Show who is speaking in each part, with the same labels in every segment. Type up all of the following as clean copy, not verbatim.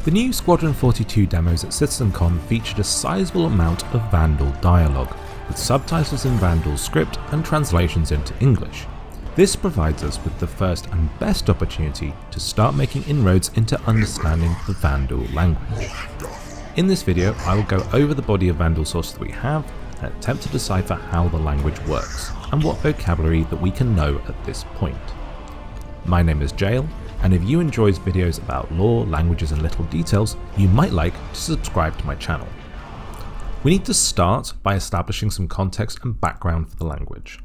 Speaker 1: The new Squadron 42 demos at CitizenCon featured a sizable amount of Vanduul dialogue, with subtitles in Vanduul script and translations into English. This provides us with the first and best opportunity to start making inroads into understanding the Vanduul language. In this video, I will go over the body of Vanduul sources that we have and attempt to decipher how the language works and what vocabulary that we can know at this point. My name is Jael, and if you enjoy videos about lore, languages and little details, you might like to subscribe to my channel. We need to start by establishing some context and background for the language.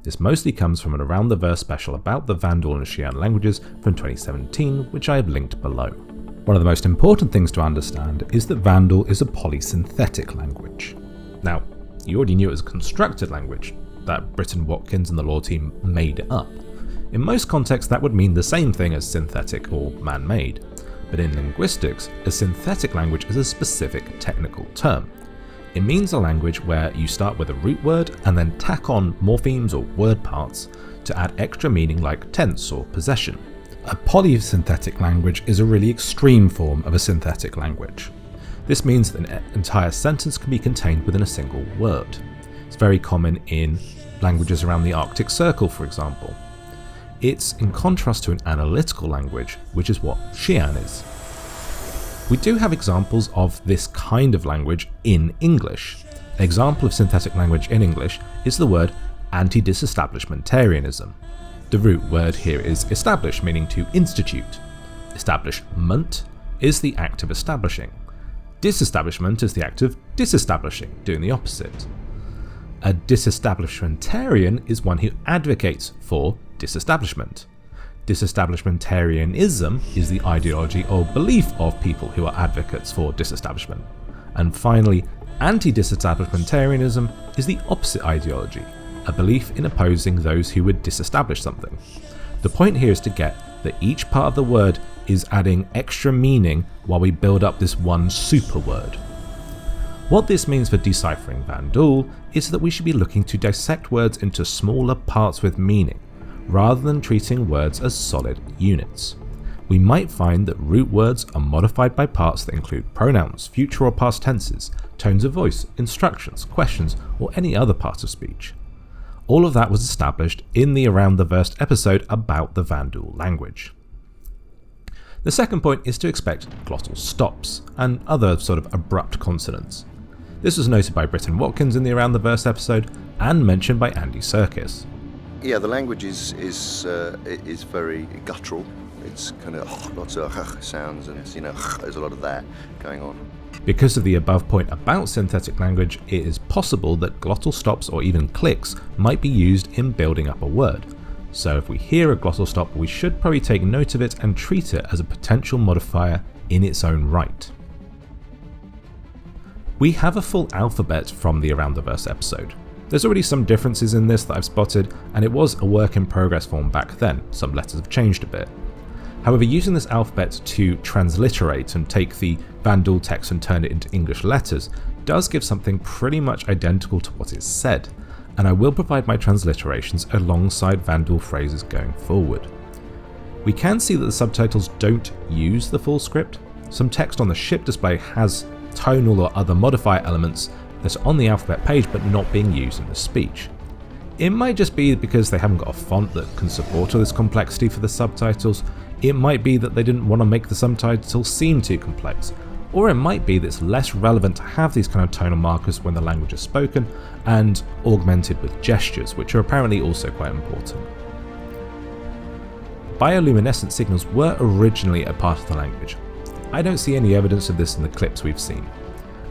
Speaker 1: This mostly comes from an Around the Verse special about the Vanduul and Xi'an languages from 2017, which I have linked below. One of the most important things to understand is that Vanduul is a polysynthetic language. Now, you already knew it was a constructed language that Britton Watkins and the lore team made it up. In most contexts that would mean the same thing as synthetic or man-made, but in linguistics, a synthetic language is a specific technical term. It means a language where you start with a root word and then tack on morphemes or word parts to add extra meaning like tense or possession. A polysynthetic language is a really extreme form of a synthetic language. This means that an entire sentence can be contained within a single word. It's very common in languages around the Arctic Circle, for example. It's in contrast to an analytical language, which is what Xi'an is. We do have examples of this kind of language in English. An example of synthetic language in English is the word anti-disestablishmentarianism. The root word here is establish, meaning to institute. Establishment is the act of establishing. Disestablishment is the act of disestablishing, doing the opposite. A disestablishmentarian is one who advocates for disestablishment. Disestablishmentarianism is the ideology or belief of people who are advocates for disestablishment. And finally, anti-disestablishmentarianism is the opposite ideology, a belief in opposing those who would disestablish something. The point here is to get that each part of the word is adding extra meaning while we build up this one super word. What this means for deciphering Vanduul is that we should be looking to dissect words into smaller parts with meaning, rather than treating words as solid units. We might find that root words are modified by parts that include pronouns, future or past tenses, tones of voice, instructions, questions, or any other part of speech. All of that was established in the Around the Verse episode about the Vanduul language. The second point is to expect glottal stops and other sort of abrupt consonants. This was noted by Britton Watkins in the Around the Verse episode and mentioned by Andy Serkis.
Speaker 2: Yeah, the language is very guttural. It's kind of lots of sounds, and there's a lot of that going on.
Speaker 1: Because of the above point about synthetic language, it is possible that glottal stops or even clicks might be used in building up a word. So if we hear a glottal stop, we should probably take note of it and treat it as a potential modifier in its own right. We have a full alphabet from the Around the Verse episode. There's already some differences in this that I've spotted, and it was a work in progress form back then. Some letters have changed a bit. However, using this alphabet to transliterate and take the Vanduul text and turn it into English letters does give something pretty much identical to what is said, and I will provide my transliterations alongside Vanduul phrases going forward. We can see that the subtitles don't use the full script. Some text on the ship display has tonal or other modifier elements that are on the alphabet page but not being used in the speech. It might just be because they haven't got a font that can support all this complexity for the subtitles. It might be that they didn't want to make the subtitles seem too complex, or it might be that it's less relevant to have these kind of tonal markers when the language is spoken and augmented with gestures, which are apparently also quite important. Bioluminescent signals were originally a part of the language. I don't see any evidence of this in the clips we've seen.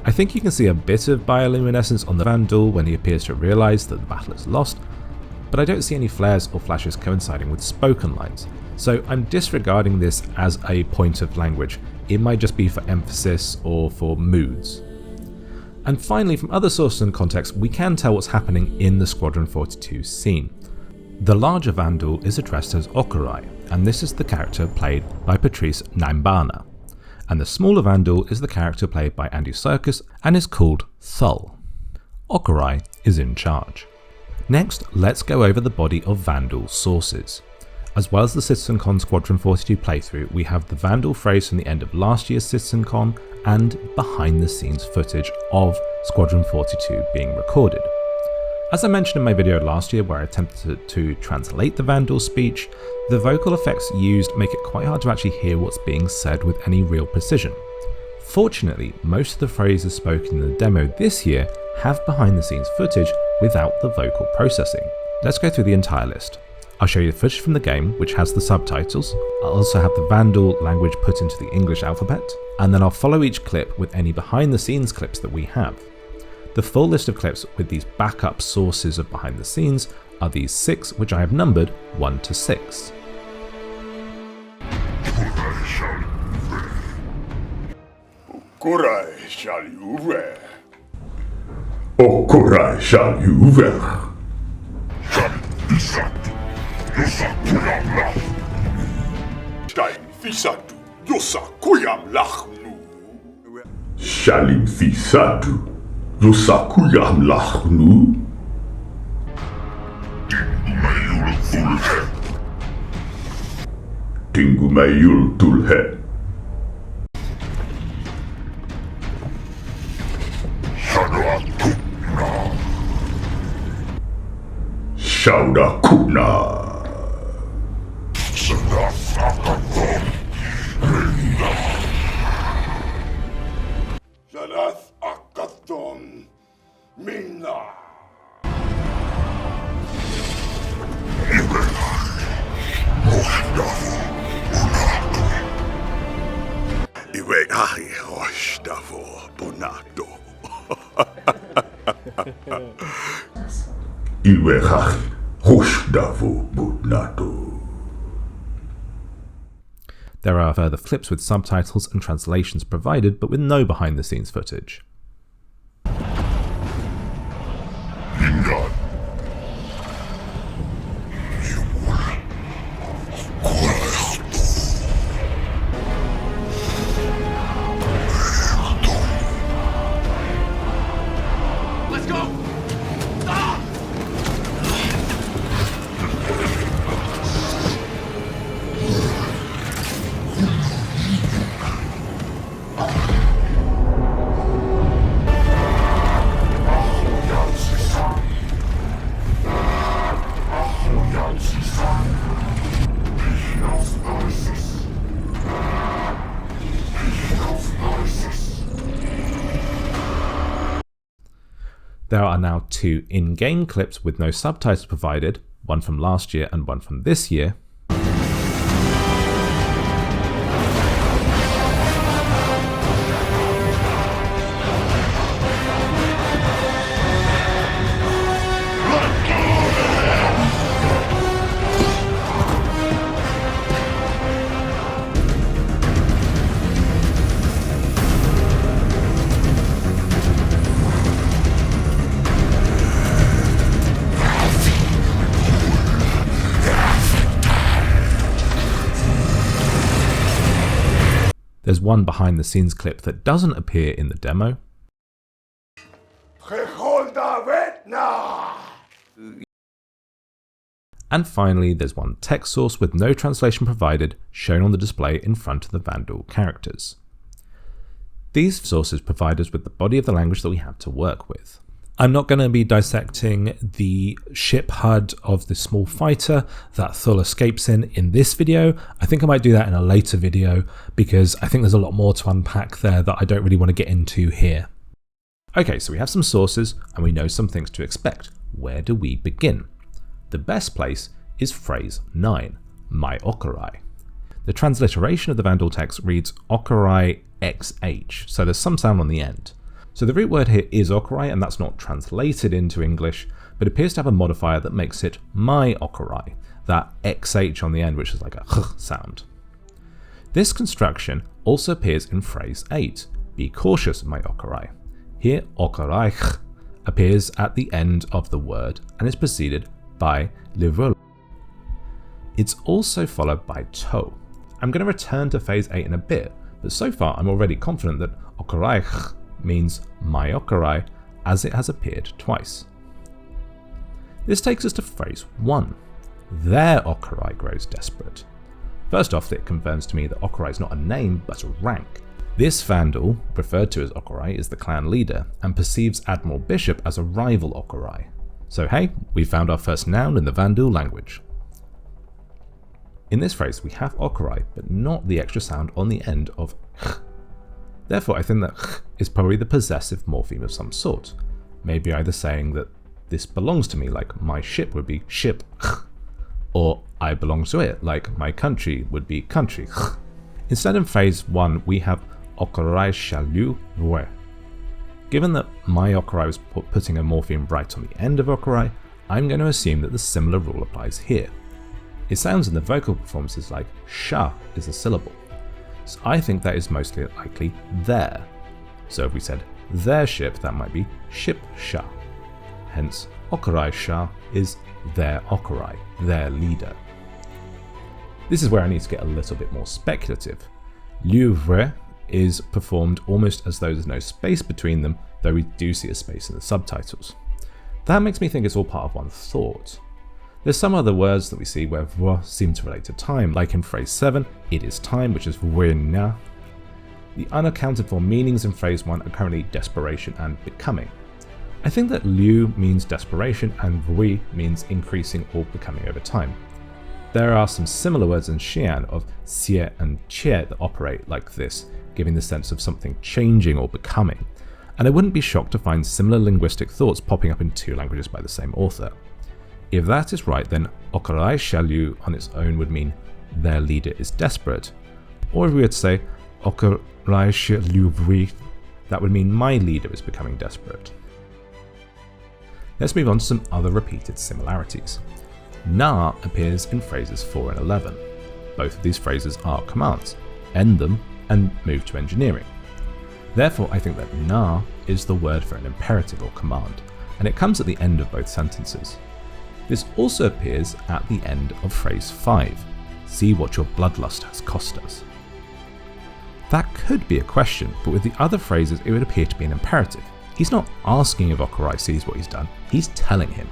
Speaker 1: I think you can see a bit of bioluminescence on the Vanduul when he appears to realise that the battle is lost, but I don't see any flares or flashes coinciding with spoken lines, so I'm disregarding this as a point of language. It might just be for emphasis or for moods. And finally, from other sources and contexts, we can tell what's happening in the Squadron 42 scene. The larger Vanduul is addressed as Okurai, and this is the character played by Patrice Naimbana. And the smaller Vanduul is the character played by Andy Serkis and is called Thul. Okurai is in charge. Next, let's go over the body of Vanduul's sources. As well as the CitizenCon Squadron 42 playthrough, we have the Vanduul phrase from the end of last year's CitizenCon and behind the scenes footage of Squadron 42 being recorded. As I mentioned in my video last year where I attempted to translate the Vanduul speech, the vocal effects used make it quite hard to actually hear what's being said with any real precision. Fortunately, most of the phrases spoken in the demo this year have behind the scenes footage without the vocal processing. Let's go through the entire list. I'll show you the footage from the game, which has the subtitles. I'll also have the Vanduul language put into the English alphabet, and then I'll follow each clip with any behind the scenes clips that we have. The full list of clips with these backup sources of behind the scenes are these 6, which I have numbered 1 to 6.
Speaker 3: Okurai shall you wear.
Speaker 4: Okurai shall you wear.
Speaker 3: Stein fisatu, yosa kuyam lachnu.
Speaker 4: Shalim fisatu, yosa kuyam lachnu. Tingu mayul tulhe. Shauda kuna.
Speaker 3: Zadath akathon minna. Iwe ahi hoshtavo bonato.
Speaker 4: Ilwechach hoshdavo butnato.
Speaker 1: There are further clips with subtitles and translations provided, but with no behind the scenes footage.
Speaker 3: Let's go!
Speaker 1: There are now 2 in-game clips with no subtitles provided, one from last year and one from this year. There's one behind the scenes clip that doesn't appear in the demo. And finally, there's one text source with no translation provided shown on the display in front of the Vanduul characters. These sources provide us with the body of the language that we have to work with. I'm not going to be dissecting the ship HUD of the small fighter that Thul escapes in this video. I think I might do that in a later video because I think there's a lot more to unpack there that I don't really want to get into here. Okay, so we have some sources and we know some things to expect. Where do we begin? The best place is phrase 9, my Okurai. The transliteration of the Vanduul text reads Okurai XH, so there's some sound on the end. So the root word here is Okurai, and that's not translated into English, but appears to have a modifier that makes it my Okurai, that XH on the end, which is like a h sound. This construction also appears in phrase 8, be cautious, my Okurai. Here, Okurai appears at the end of the word and is preceded by livrul. It's also followed by to. I'm going to return to phase 8 in a bit, but so far I'm already confident that Okurai means my Okurai as it has appeared twice. This takes us to phrase 1. their Okurai grows desperate. First off, it confirms to me that Okurai is not a name, but a rank. This Vanduul, referred to as Okurai, is the clan leader, and perceives Admiral Bishop as a rival Okurai. So hey, we found our first noun in the Vanduul language. In this phrase, we have Okurai, but not the extra sound on the end of ch. Therefore, I think that ch is probably the possessive morpheme of some sort. Maybe either saying that this belongs to me, like my ship would be ship ch, or I belong to it, like my country would be country ch. Instead, in phrase 1, we have Okurai shalu vwe. Given that my Okurai was putting a morpheme right on the end of Okurai, I'm going to assume that the similar rule applies here. It sounds in the vocal performances like sha is a syllable, so I think that is mostly likely their. So if we said their ship, that might be ship sha. Hence, Okurai sha is their Okurai, their leader. This is where I need to get a little bit more speculative. Liu vwe is performed almost as though there's no space between them, though we do see a space in the subtitles. That makes me think it's all part of one thought. There's some other words that we see where vwe seem to relate to time, like in phrase 7, it is time, which is vwe. The unaccounted for meanings in phrase 1 are currently desperation and becoming. I think that liu means desperation and vwe means increasing or becoming over time. There are some similar words in Xi'an of xie and qie that operate like this, giving the sense of something changing or becoming, and I wouldn't be shocked to find similar linguistic thoughts popping up in two languages by the same author. If that is right, then Okurai shalu on its own would mean their leader is desperate, or if we were to say Okurai shalu vwe, that would mean my leader is becoming desperate. Let's move on to some other repeated similarities. Na appears in phrases 4 and 11. Both of these phrases are commands. End them and move to engineering. Therefore, I think that na is the word for an imperative or command, and it comes at the end of both sentences. This also appears at the end of phrase 5. See what your bloodlust has cost us. That could be a question, but with the other phrases it would appear to be an imperative. He's not asking if Okurai sees what he's done, he's telling him.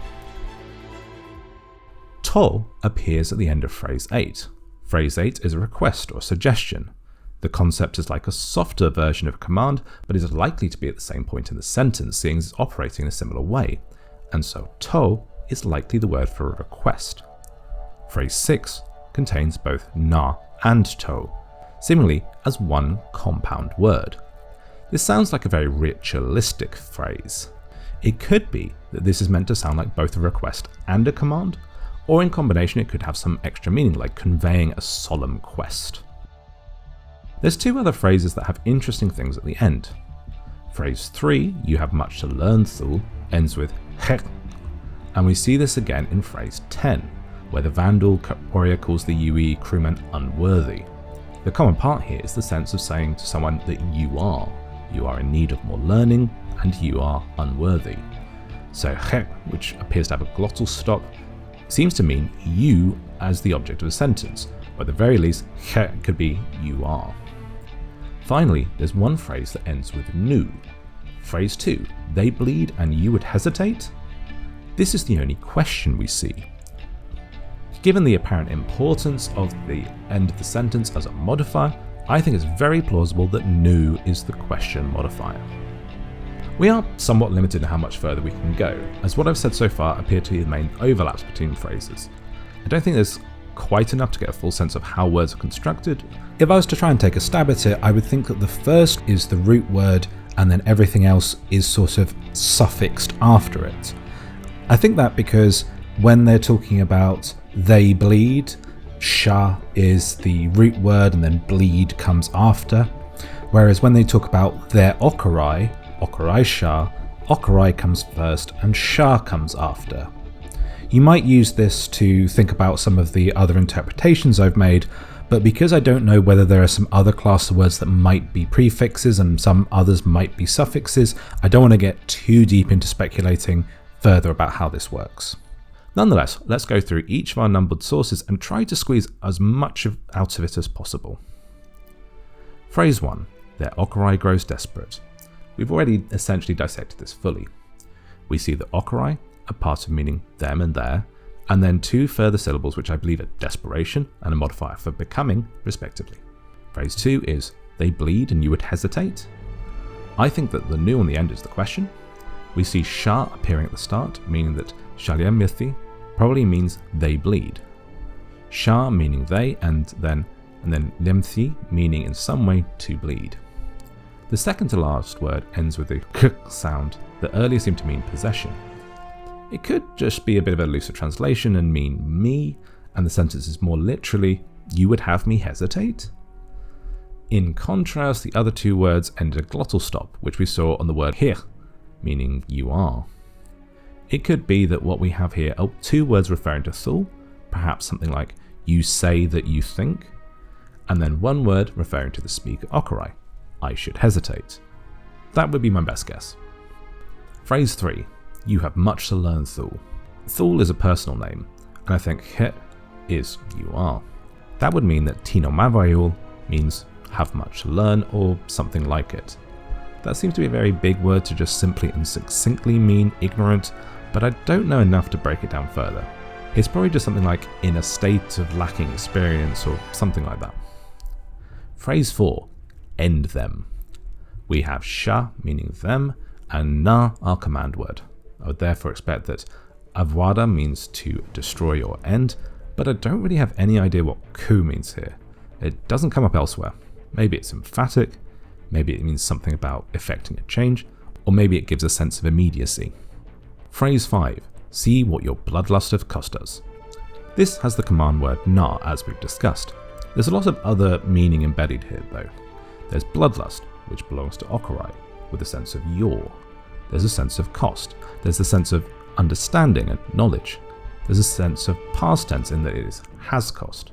Speaker 1: To appears at the end of phrase 8. Phrase 8 is a request or suggestion. The concept is like a softer version of a command, but is likely to be at the same point in the sentence, seeing as it's operating in a similar way, and so to is likely the word for a request. Phrase 6 contains both na and to, seemingly as one compound word. This sounds like a very ritualistic phrase. It could be that this is meant to sound like both a request and a command, or in combination it could have some extra meaning like conveying a solemn quest. There's two other phrases that have interesting things at the end. Phrase 3, you have much to learn Thul, ends with hek, and we see this again in phrase 10, where the Vanduul warrior calls the UE crewman unworthy. The common part here is the sense of saying to someone that you are in need of more learning, and you are unworthy. So hek, which appears to have a glottal stop, seems to mean you as the object of a sentence, or at the very least, hek could be you are. Finally, there's one phrase that ends with nu. Phrase 2, they bleed and you would hesitate? This is the only question we see. Given the apparent importance of the end of the sentence as a modifier, I think it's very plausible that nu is the question modifier. We are somewhat limited in how much further we can go, as what I've said so far appear to be the main overlaps between phrases. I don't think there's quite enough to get a full sense of how words are constructed. If I was to try and take a stab at it, I would think that the first is the root word and then everything else is sort of suffixed after it. I think that because when they're talking about they bleed, sha is the root word and then bleed comes after, whereas when they talk about their Okurai, Okurai sha, Okurai comes first and sha comes after. You might use this to think about some of the other interpretations I've made, but because I don't know whether there are some other class of words that might be prefixes and some others might be suffixes, I don't want to get too deep into speculating further about how this works. Nonetheless, let's go through each of our numbered sources and try to squeeze as much out of it as possible. Phrase 1, their Okurai grows desperate. We've already essentially dissected this fully. We see that Okurai, a part of meaning them and their, and then 2 further syllables which I believe are desperation and a modifier for becoming, respectively. Phrase 2 is they bleed and you would hesitate. I think that the nu on the end is the question. We see sha appearing at the start, meaning that shalia mithi probably means they bleed. Sha meaning they, and then limthi meaning in some way to bleed. The second to last word ends with a k sound that earlier seemed to mean possession. It could just be a bit of a looser translation and mean me, and the sentence is more literally, you would have me hesitate? In contrast, the other 2 words ended a glottal stop, which we saw on the word hier, meaning you are. It could be that what we have here are 2 words referring to thul, perhaps something like you say that you think, and then 1 word referring to the speaker okorai, I should hesitate. That would be my best guess. Phrase 3, you have much to learn thul. Thul is a personal name, and I think he is you are. That would mean that Tino Mavayul means have much to learn or something like it. That seems to be a very big word to just simply and succinctly mean ignorant, but I don't know enough to break it down further. It's probably just something like in a state of lacking experience or something like that. Phrase 4, end them. We have sha meaning them and na our command word. I would therefore expect that avwada means to destroy or end, but I don't really have any idea what ku means here. It doesn't come up elsewhere. Maybe it's emphatic, maybe it means something about effecting a change, or maybe it gives a sense of immediacy. Phrase 5, see what your bloodlust have cost us. This has the command word na as we've discussed. There's a lot of other meaning embedded here though. There's bloodlust, which belongs to okorai, with a sense of your. There's a sense of cost. There's a sense of understanding and knowledge. There's a sense of past tense in that it has cost.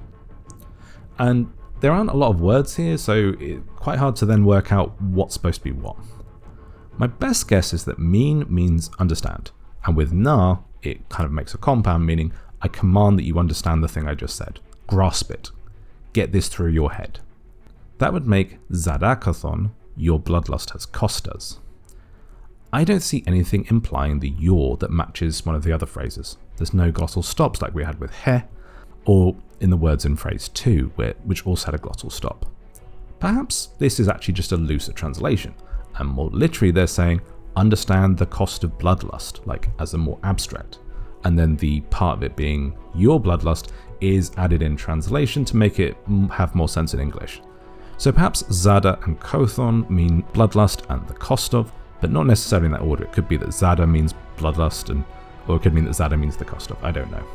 Speaker 1: And there aren't a lot of words here, so it's quite hard to then work out what's supposed to be what. My best guess is that mean means understand, and with na, it kind of makes a compound meaning I command that you understand the thing I just said. Grasp it. Get this through your head. That would make zadakathon, your bloodlust has cost us. I don't see anything implying the your that matches one of the other phrases. There's no glottal stops like we had with he, or in the words in phrase 2, which also had a glottal stop. Perhaps this is actually just a looser translation, and more literally they're saying, understand the cost of bloodlust, like as a more abstract, and then the part of it being your bloodlust is added in translation to make it have more sense in English. So perhaps Zada and Kothon mean bloodlust and the cost of, but not necessarily in that order. It could be that Zada means bloodlust, or it could mean that Zada means the cost of, I don't know.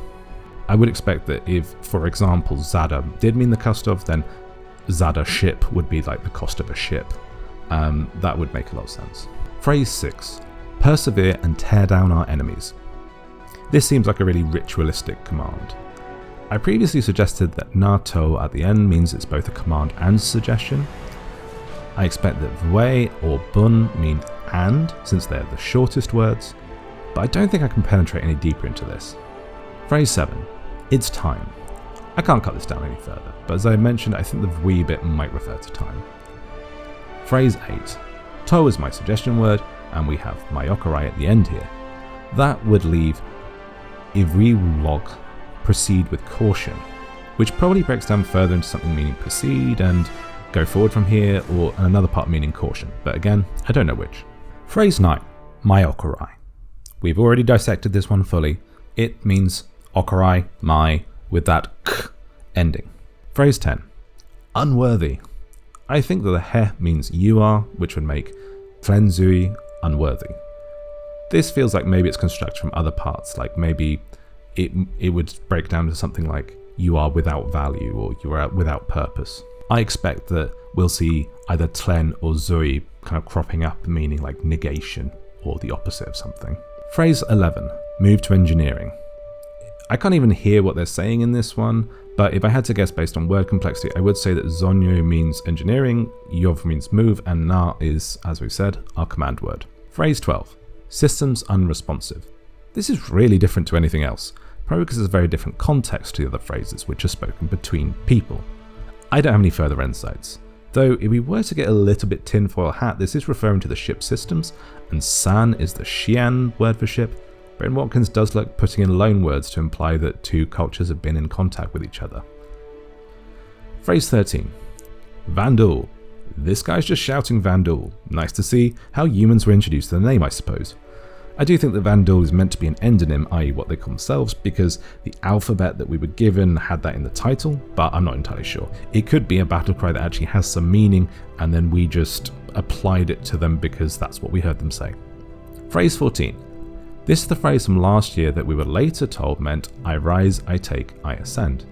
Speaker 1: I would expect that if, for example, Zada did mean the cost of, then Zada ship would be like the cost of a ship. That would make a lot of sense. Phrase 6, persevere and tear down our enemies. This seems like a really ritualistic command. I previously suggested that nato at the end means it's both a command and suggestion. I expect that vwe or bun mean and, since they're the shortest words, but I don't think I can penetrate any deeper into this. Phrase 7, it's time. I can't cut this down any further, but as I mentioned, I think the vwe bit might refer to time. Phrase 8, to is my suggestion word, and we have mayokarai at the end here. That would leave ivriulog, proceed with caution, which probably breaks down further into something meaning proceed and go forward from here, or another part meaning caution, but again, I don't know which. Phrase 9, mayokarai. We've already dissected this one fully. It means okorai, mai, with that k ending. Phrase 10, unworthy. I think that the he means you are, which would make tlenzui unworthy. This feels like maybe it's constructed from other parts, like maybe it would break down to something like you are without value or you are without purpose. I expect that we'll see either tlen or zui kind of cropping up, meaning like negation or the opposite of something. Phrase 11, move to engineering. I can't even hear what they're saying in this one, but if I had to guess based on word complexity, I would say that zonyo means engineering, yov means move, and na is, as we said, our command word. Phrase 12, systems unresponsive. This is really different to anything else, probably because it's a very different context to the other phrases which are spoken between people. I don't have any further insights, though if we were to get a little bit tinfoil hat, this is referring to the ship systems, and san is the xian word for ship, Bryn Watkins does look putting in loan words to imply that two cultures have been in contact with each other. Phrase 13. Vanduul. This guy's just shouting Vanduul. Nice to see how humans were introduced to the name, I suppose. I do think that Vanduul is meant to be an endonym, i.e. what they call themselves, because the alphabet that we were given had that in the title, but I'm not entirely sure. It could be a battle cry that actually has some meaning, and then we just applied it to them because that's what we heard them say. Phrase 14. This is the phrase from last year that we were later told meant I rise, I take, I ascend.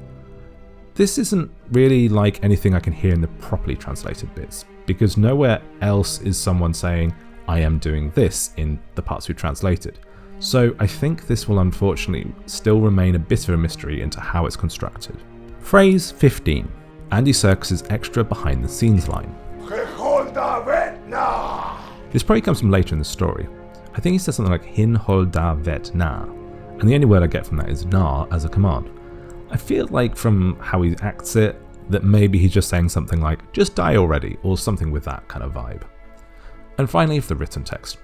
Speaker 1: This isn't really like anything I can hear in the properly translated bits, because nowhere else is someone saying I am doing this in the parts we translated. So I think this will unfortunately still remain a bit of a mystery into how it's constructed. Phrase 15. Andy Serkis's extra behind the scenes line. This probably comes from later in the story. I think he says something like Hin hol da vet na, and the only word I get from that is na as a command. I feel like from how he acts it, that maybe he's just saying something like just die already, or something with that kind of vibe. And finally, for the written text.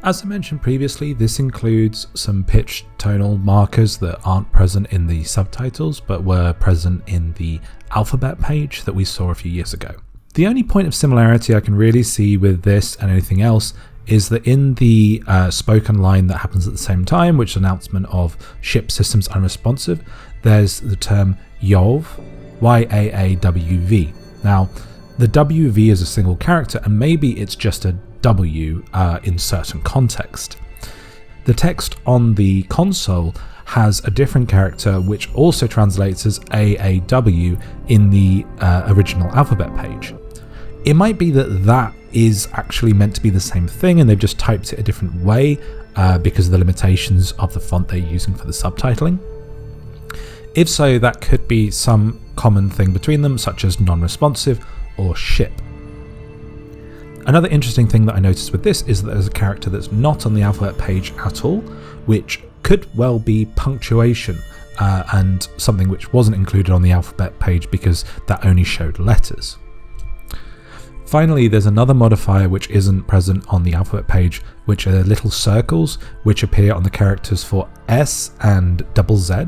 Speaker 1: As I mentioned previously, this includes some pitch tonal markers that aren't present in the subtitles, but were present in the alphabet page that we saw a few years ago. The only point of similarity I can really see with this and anything else is that in the spoken line that happens at the same time, which is an announcement of ship systems unresponsive, there's the term YAWV, Y-A-A-W-V. Now, the WV is a single character, and maybe it's just a W in certain context. The text on the console has a different character which also translates as AAW in the original alphabet page. It might be that that is actually meant to be the same thing and they've just typed it a different way because of the limitations of the font they're using for the subtitling. If so, that could be some common thing between them, such as non-responsive or ship. Another interesting thing that I noticed with this is that there's a character that's not on the alphabet page at all, which could well be punctuation and something which wasn't included on the alphabet page because that only showed letters. Finally, there's another modifier which isn't present on the alphabet page, which are little circles which appear on the characters for S and double Z.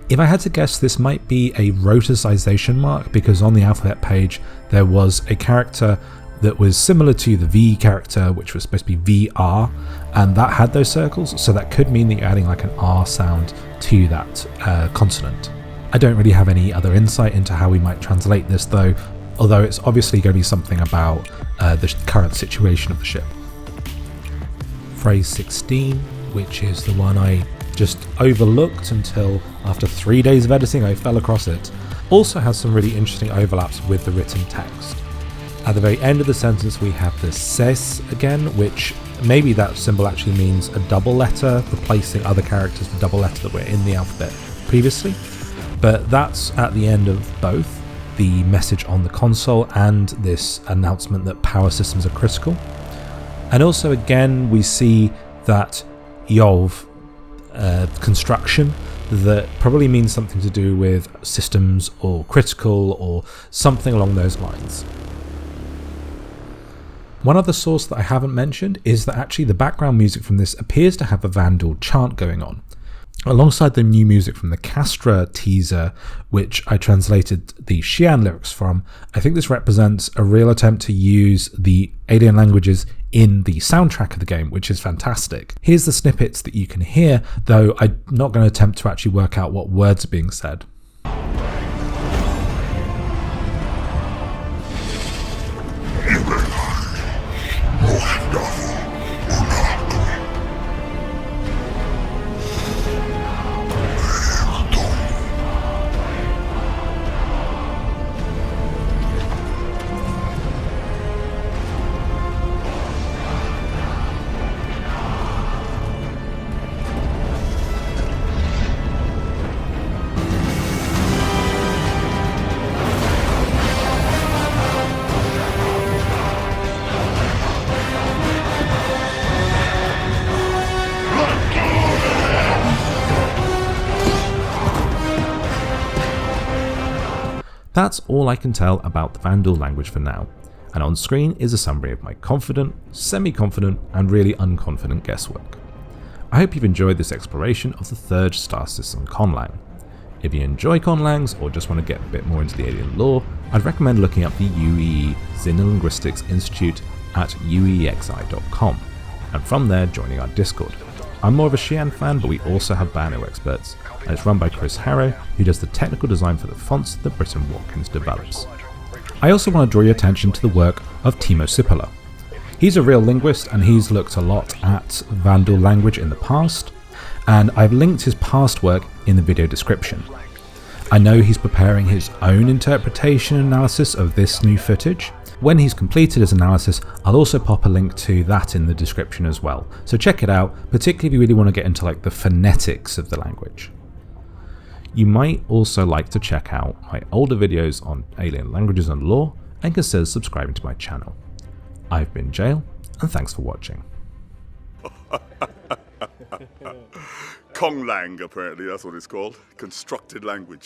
Speaker 1: If I had to guess, this might be a roticization mark because on the alphabet page there was a character that was similar to the V character, which was supposed to be VR, and that had those circles, so that could mean that you're adding like an R sound to that consonant. I don't really have any other insight into how we might translate this though, although it's obviously going to be something about the current situation of the ship. Phrase 16, which is the one I just overlooked until after 3 days of editing I fell across it, also has some really interesting overlaps with the written text. At the very end of the sentence we have the ses again, which maybe that symbol actually means a double letter, replacing other characters with double letter that were in the alphabet previously. But that's at the end of both the message on the console and this announcement that power systems are critical. And also again we see that YAWV construction that probably means something to do with systems or critical or something along those lines. One other source that I haven't mentioned is that actually the background music from this appears to have a Vanduul chant going on. Alongside the new music from the Castra teaser, which I translated the Xi'an lyrics from, I think this represents a real attempt to use the alien languages in the soundtrack of the game, which is fantastic. Here's the snippets that you can hear, though I'm not going to attempt to actually work out what words are being said. That's all I can tell about the Vanduul language for now, and on screen is a summary of my confident, semi-confident and really unconfident guesswork. I hope you've enjoyed this exploration of the third star system Conlang. If you enjoy conlangs or just want to get a bit more into the alien lore, I'd recommend looking up the UEE Xenolinguistics Institute at uexi.com, and from there joining our Discord. I'm more of a Xi'an fan, but we also have Bano experts, and it's run by Chris Harrow, who does the technical design for the fonts that Britton Watkins develops. I also want to draw your attention to the work of Tuomo Sipola. He's a real linguist, and he's looked a lot at Vanduul language in the past, and I've linked his past work in the video description. I know he's preparing his own interpretation and analysis of this new footage. When he's completed his analysis, I'll also pop a link to that in the description as well, so check it out, particularly if you really want to get into like the phonetics of the language. You might also like to check out my older videos on alien languages and lore, and consider subscribing to my channel. I've been Jail, and thanks for watching.
Speaker 3: Conlang, apparently, that's what it's called. Constructed language.